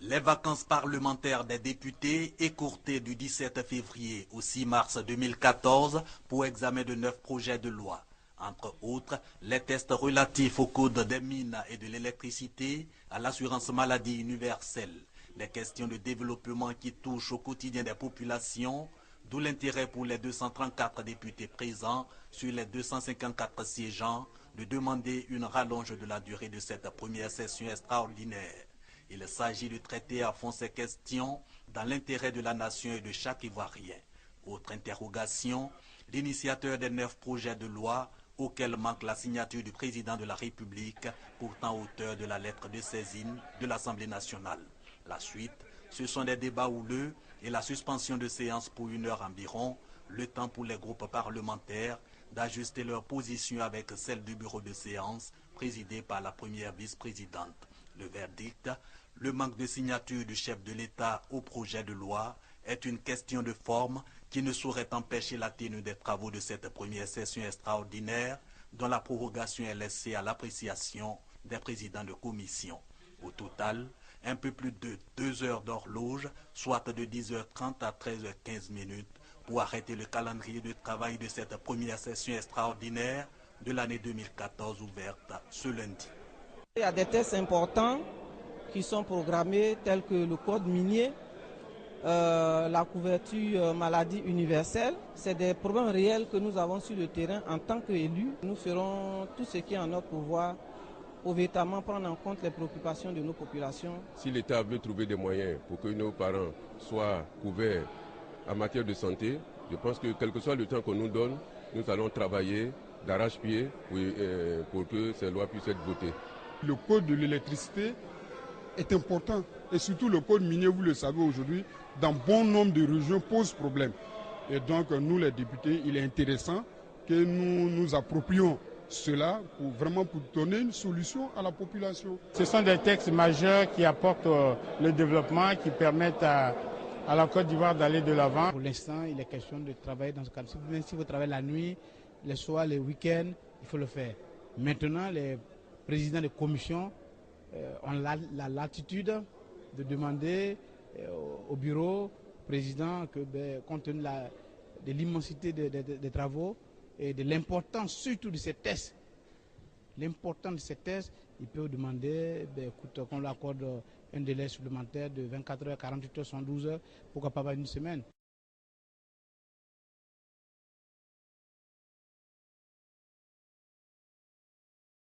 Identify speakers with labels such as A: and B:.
A: Les vacances parlementaires des députés écourtées du 17 février au 6 mars 2014 pour examen de 9 projets de loi. Entre autres, les tests relatifs au code des mines et de l'électricité, à l'assurance maladie universelle, des questions de développement qui touchent au quotidien des populations, d'où l'intérêt pour les 234 députés présents sur les 254 siégeants de demander une rallonge de la durée de cette première session extraordinaire. Il s'agit de traiter à fond ces questions dans l'intérêt de la nation et de chaque Ivoirien. Autre interrogation, l'initiateur des 9 projets de loi auxquels manque la signature du président de la République, pourtant auteur de la lettre de saisine de l'Assemblée nationale. La suite, ce sont des débats houleux et la suspension de séance pour 1 heure environ, le temps pour les groupes parlementaires d'ajuster leur position avec celle du bureau de séance présidé par la première vice-présidente. Le verdict, le manque de signature du chef de l'État au projet de loi est une question de forme qui ne saurait empêcher la tenue des travaux de cette première session extraordinaire dont la prorogation est laissée à l'appréciation des présidents de commission. Au total, un peu plus de 2 heures d'horloge, soit de 10h30 à 13h15 pour arrêter le calendrier de travail de cette première session extraordinaire de l'année 2014 ouverte ce lundi.
B: Il y a des tests importants qui sont programmés tels que le code minier, la couverture maladie universelle. C'est des problèmes réels que nous avons sur le terrain en tant qu'élus. Nous ferons tout ce qui est en notre pouvoir pour véritablement prendre en compte les préoccupations de nos populations.
C: Si l'État veut trouver des moyens pour que nos parents soient couverts en matière de santé, je pense que quel que soit le temps qu'on nous donne, nous allons travailler d'arrache-pied pour que ces lois puissent être votées.
D: Le code de l'électricité est important et surtout le code minier, vous le savez aujourd'hui, dans bon nombre de régions pose problème. Et donc nous les députés, il est intéressant que nous nous approprions cela pour vraiment donner une solution à la population.
E: Ce sont des textes majeurs qui apportent le développement, qui permettent à la Côte d'Ivoire d'aller de l'avant.
F: Pour l'instant, il est question de travailler dans ce cadre. Même si vous travaillez la nuit, les soirs, les week-ends, il faut le faire. Maintenant, les présidents de commission ont la latitude de demander au bureau président que, compte tenu de l'immensité des travaux et de l'importance surtout de ces tests, ils peuvent demander qu'on leur accorde un délai supplémentaire de 24 heures, 48 heures, 112 heures, pourquoi pas 1 semaine.